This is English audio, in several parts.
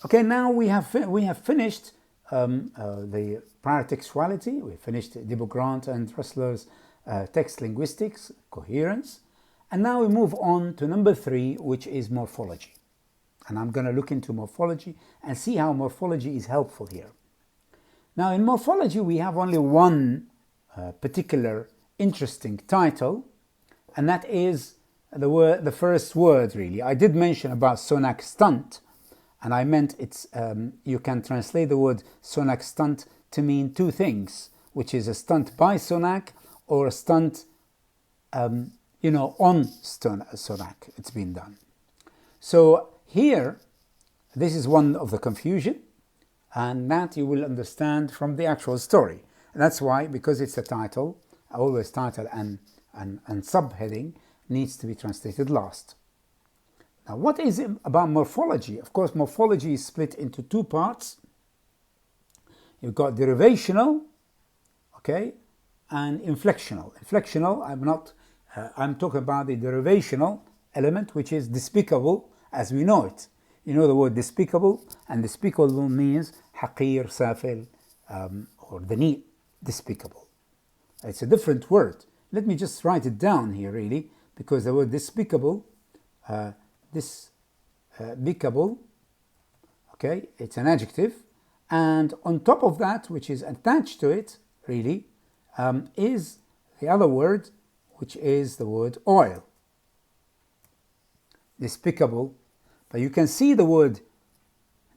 Okay, now we have finished the paratextuality. We finished Beaugrande and Dressler's text linguistics, coherence, and now we move on to number 3, which is morphology. And I'm going to look into morphology and see how morphology is helpful here. Now, in morphology, we have only one particular interesting title, and that is the first word, really. I did mention about Sonac stunt, and I meant it's you can translate the word Sonac stunt to mean two things, which is a stunt by Sonac or a stunt, on Sonac. It's been done. So here, this is one of the confusion, and that you will understand from the actual story. And that's why, because it's a title, always title and subheading needs to be translated last. Now, what is it about morphology? Of course, morphology is split into two parts. You've got derivational, okay, and inflectional. Inflectional, I'm talking about the derivational element, which is despicable as we know it. You know the word despicable, and despicable means حقير, سافل, or دنيء, despicable. It's a different word. Let me just write it down here, really, because the word despicable, despicable, okay, it's an adjective, and on top of that, which is attached to it, really, is the other word, which is the word oil. Despicable, but you can see the word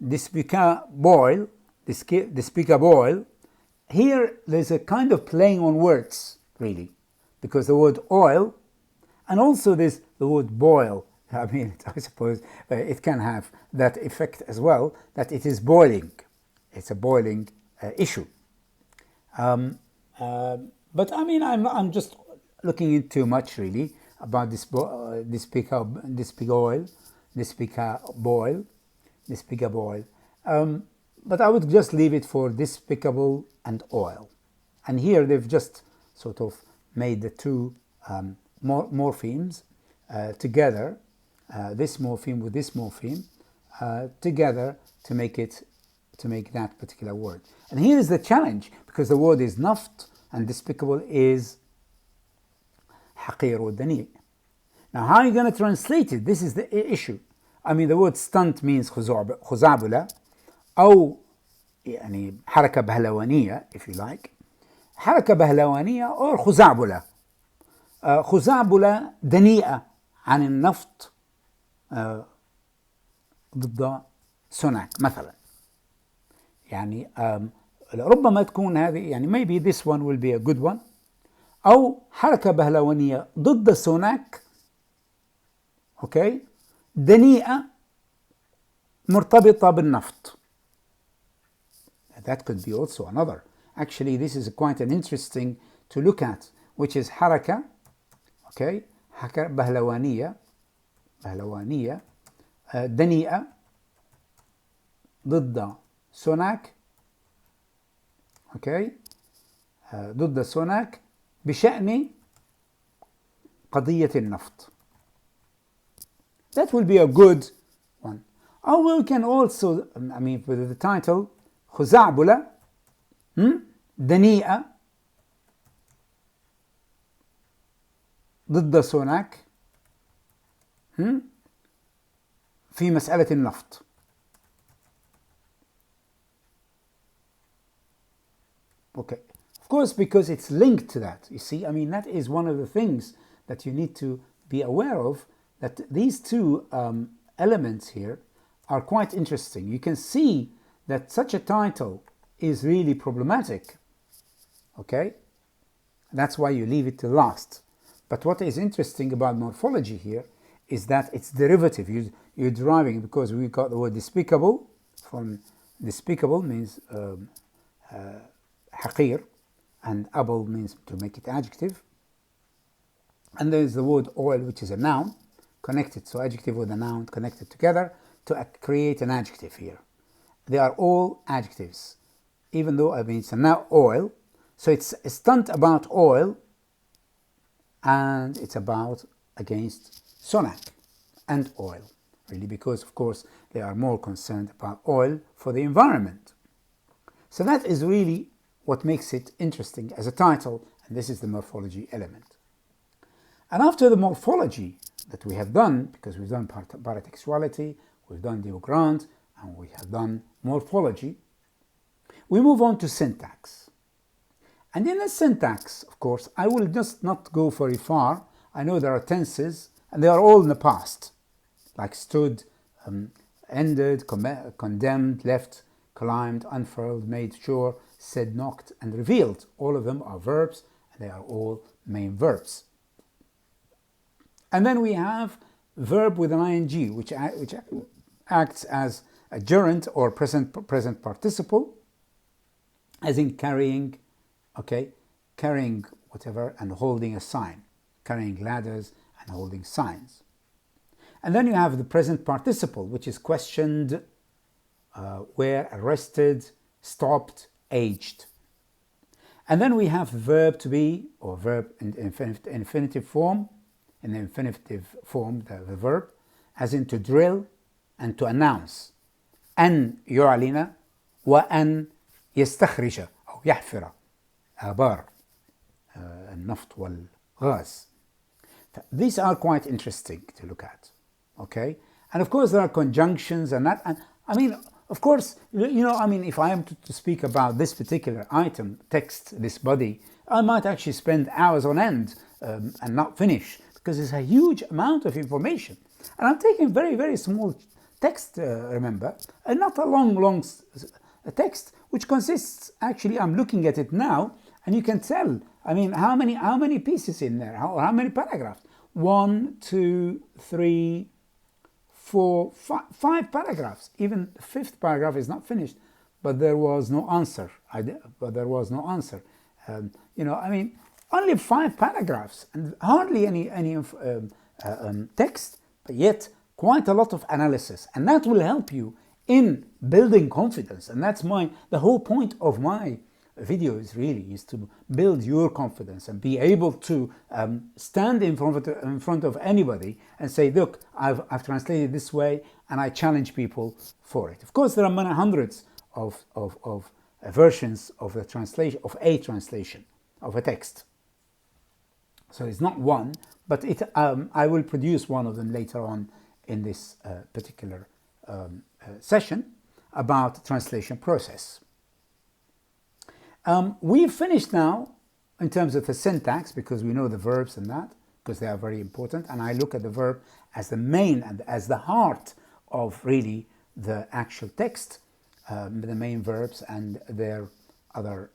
despicable. Here there's a kind of playing on words, really, because the word oil, and also there's the word boil. I mean, I suppose it can have that effect as well, that it is boiling. It's a boiling issue. But I mean, I'm just looking into much, really, about despicable. But I would just leave it for despicable and oil. And here they've just sort of made the two morphemes together, this morpheme with this morpheme together to make that particular word. And here is the challenge, because the word is naft and despicable is حقير والدنيء. Now, how are you going to translate it? This is the issue. I mean, the word stunt means خزعبلة أو يعني حركة بهلوانية, if you like. حركة بهلوانية or خزعبلة. خزعبلة دنيئة عن النفط ضد سوناك مثلا. يعني ربما تكون هذه, يعني maybe this one will be a good one. أو حركة بهلوانية ضد سوناك, okay, دنيئة مرتبطة بالنفط. That could be also another. Actually, this is quite an interesting to look at, which is حركة, okay, بهلوانية دنيئة ضد سوناك, okay, ضد سوناك بشأن قضية النفط. That will be a good one. Or we can also, I mean, with the title خزعبلة دنيئة ضد سوناك في مسألة النفط. Okay. Of course, because it's linked to that. You see, I mean, that is one of the things that you need to be aware of, that these two elements here are quite interesting. You can see that such a title is really problematic. Okay? That's why you leave it to last. But what is interesting about morphology here is that it's derivative. You're deriving, because we got the word despicable, from despicable means حقير, and able means to make it adjective. And there's the word oil, which is a noun, connected, so adjective with a noun connected together to create an adjective here. They are all adjectives, even though, I mean, it's a now oil, so it's a stunt about oil, and it's about against Sonac and oil. really, because of course they are more concerned about oil for the environment. So that is really what makes it interesting as a title, and this is the morphology element. And after the morphology that we have done, because we've done paratextuality, we've done Beaugrande, and we have done morphology, we move on to syntax. And in the syntax, of course, I will just not go very far. I know there are tenses, and they are all in the past, like stood, ended, condemned, left, climbed, unfurled, made sure, said, knocked, and revealed. All of them are verbs, and they are all main verbs. And then we have verb with an ing, which acts as a gerund or present participle, as in carrying, okay, carrying whatever and holding a sign, carrying ladders and holding signs. And then you have the present participle, which is questioned, where, arrested, stopped, aged. And then we have verb to be, or verb in infinitive form, in the infinitive form, the verb, as in to drill and to announce. أن يعلن وأن يستخرج أو يحفر آبار النفط والغاز. These are quite interesting to look at, okay? And of course there are conjunctions and that, and I mean, of course, you know, I mean, if I am to speak about this particular item, text, this body, I might actually spend hours on end and not finish, because it's a huge amount of information. And I'm taking very, very small text, remember, and not a long text, which consists, actually, I'm looking at it now, and you can tell, I mean, how many pieces in there, how many paragraphs? 1, 2, 3, 4, 5 paragraphs. Even the 5th paragraph is not finished, but there was no answer. You know, I mean, only 5 paragraphs and hardly any text, but yet quite a lot of analysis, and that will help you in building confidence. And that's the whole point of my videos really, is to build your confidence and be able to stand in front of anybody and say, look, I've translated this way, and I challenge people for it. Of course, there are many hundreds of versions of the translation, of a translation of a text. So it's not one, but I will produce one of them later on in this particular session about translation process. We've finished now in terms of the syntax, because we know the verbs and that, because they are very important, and I look at the verb as the main and as the heart of really the actual text, the main verbs and their other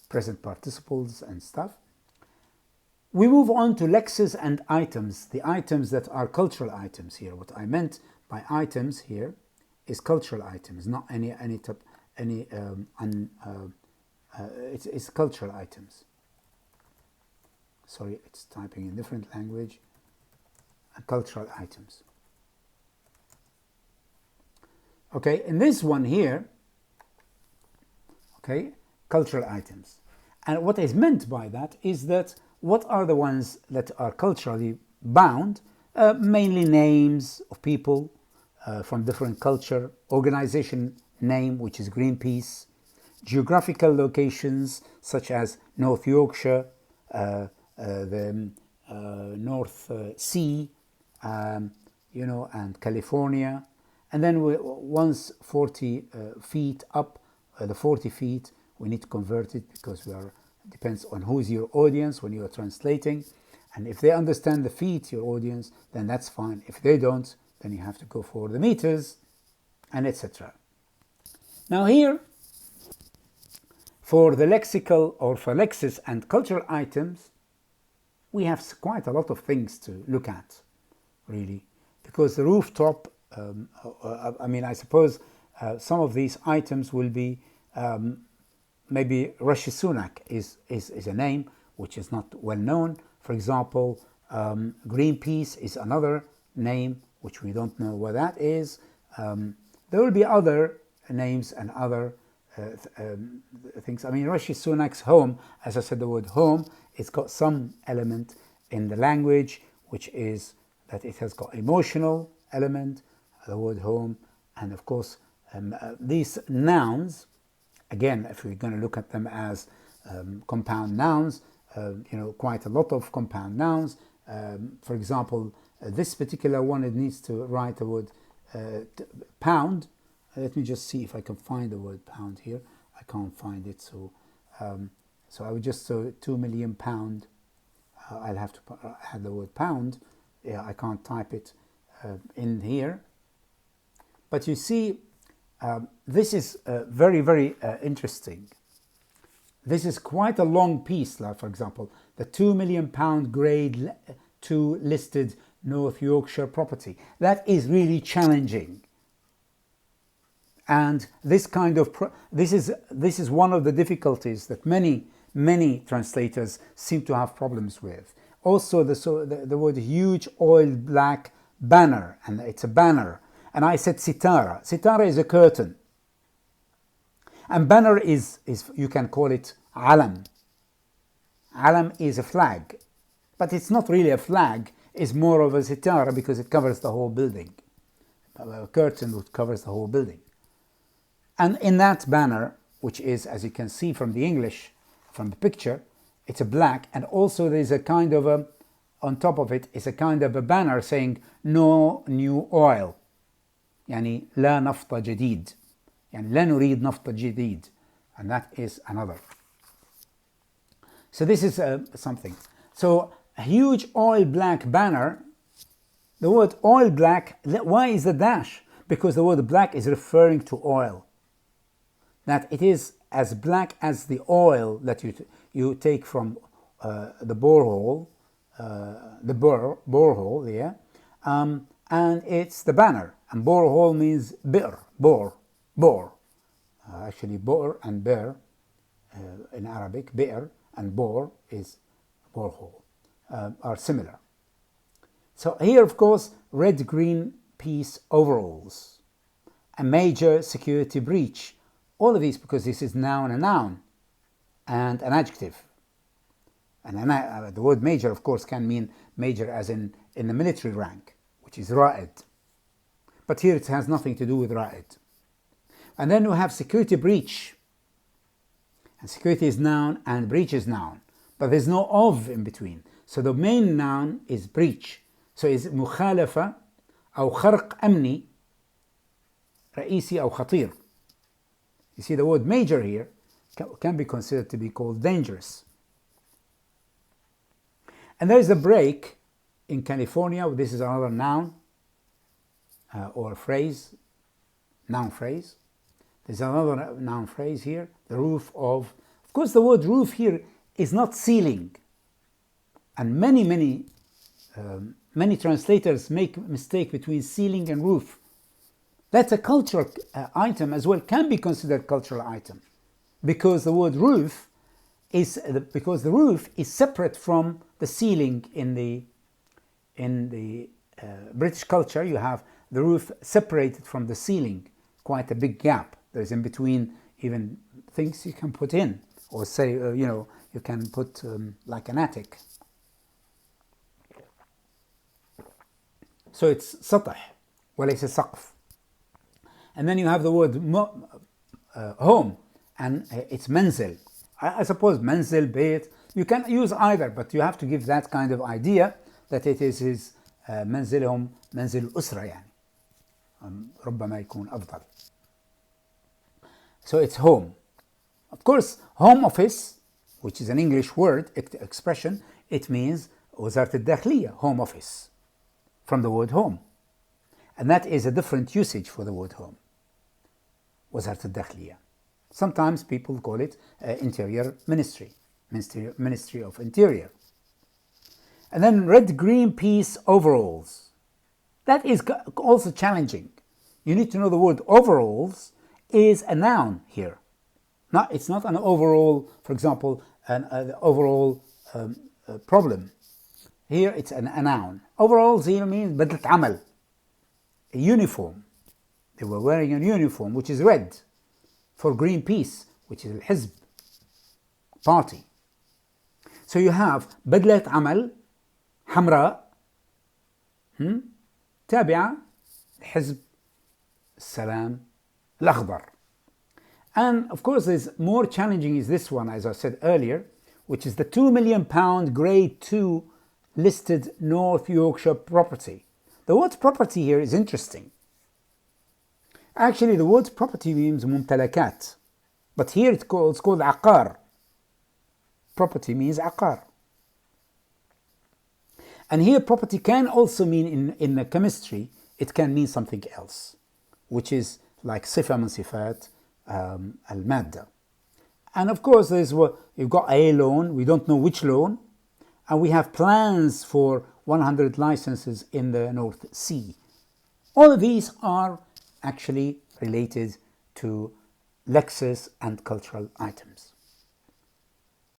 present participles and stuff. We move on to Lexis and items, the items that are cultural items here. What I meant by items here is cultural items, not it's cultural items. Sorry, it's typing in different language. Cultural items. Okay, in this one here, okay, cultural items. And what is meant by that is that what are the ones that are culturally bound? Mainly names of people from different culture, organization name, which is Greenpeace, geographical locations such as North Yorkshire, the North Sea, you know, and California. And then once 40 feet up, the 40 feet, we need to convert it, because depends on who's your audience when you are translating. And if they understand the feet, your audience, then that's fine. If they don't, then you have to go for the meters, and etc. Now here, for the lexical, or for Lexis and cultural items, we have quite a lot of things to look at, really, because the rooftop, I mean, I suppose some of these items will be, maybe Rishi Sunak is a name which is not well known. For example, Greenpeace is another name which we don't know what that is. There will be other names and other things. I mean, Rishi Sunak's home, as I said, the word home, it's got some element in the language which is that it has got emotional element, the word home, and of course these nouns, again, if we're going to look at them as compound nouns, quite a lot of compound nouns. For example, this particular one, it needs to write the word pound. Let me just see if I can find the word pound here. I can't find it, so I would just say 2 million pound. I'll have to add the word pound. Yeah, I can't type it in here. But you see, this is very, very interesting. This is quite a long piece, like for example, the 2 million pound grade 2 listed North Yorkshire property. That is really challenging. And this kind of, this is one of the difficulties that many translators seem to have problems with. Also, the word huge oil black banner, and it's a banner. And I said sitara. Sitara is a curtain. And banner is you can call it alam. Alam is a flag. But it's not really a flag. It's more of a sitara because it covers the whole building. A curtain which covers the whole building. And in that banner, which is, as you can see from the English, from the picture, it's a black, and also there's a kind of a, on top of it is a kind of a banner saying no new oil. يعني لا نفط جديد. يعني لا نريد نفط جديد. And that is another. So this is something. So a huge oil black banner. The word oil black, why is the dash? Because the word black is referring to oil. That it is as black as the oil that you take from the borehole, borehole, yeah, and it's the banner. And borehole means bi'r, bore. Actually, bor and bir in Arabic, bi'r and bore is borehole, are similar. So here, of course, red-green peace overalls, a major security breach. All of these because this is noun, a noun, and an adjective. And the word major, of course, can mean major as in the military rank, which is ra'id. But here it has nothing to do with ra'id. And then we have security breach. And security is noun and breach is noun. But there's no of in between. So the main noun is breach. So is مخالفة أو خرق أمني رئيسي أو خطير. You see, the word major here can be considered to be called dangerous. And there is a break in California. This is another noun or phrase, noun phrase. There's another noun phrase here, the roof of course, the word roof here is not ceiling. And many translators make a mistake between ceiling and roof. That's a cultural item as well, can be considered cultural item, because the word roof is because the roof is separate from the ceiling. In the British culture, you have the roof separated from the ceiling, quite a big gap. There's in between even things you can put in, or say you can put like an attic. So it's سطح وليس سقف. And then you have the word home, and it's منزل. I suppose منزل, بيت, you can use either, but you have to give that kind of idea that it is his منزلهم منزل الأسرة يعني. ربما يكون أفضل. So it's home. Of course, home office, which is an English word, expression, it means وزارة الداخلية, home office, from the word home. And that is a different usage for the word home. وزارة الداخلية. Sometimes people call it interior ministry, ministry of interior. And then red-green peace overalls. That is also challenging. You need to know the word overalls is a noun here. It's not an overall, for example, an overall problem. Here it's a noun. Overalls here means بدلة عمل, a uniform. They were wearing a uniform which is red for Greenpeace, which is الحزب party. So you have بدلة عمل حمراء تابعة حزب السلام الأخضر. And of course, there's more challenging is this one, as I said earlier, which is the £2 million Grade 2 listed North Yorkshire property. The word property here is interesting. Actually, the word property means ممتلكات, but here it's called عقار. Property means عقار. And here property can also mean, in the chemistry, it can mean something else, which is like صفة من صفات المادة. And of course, you've got a loan, we don't know which loan, and we have plans for 100 licenses in the North Sea. All of these are actually related to Lexis and cultural items.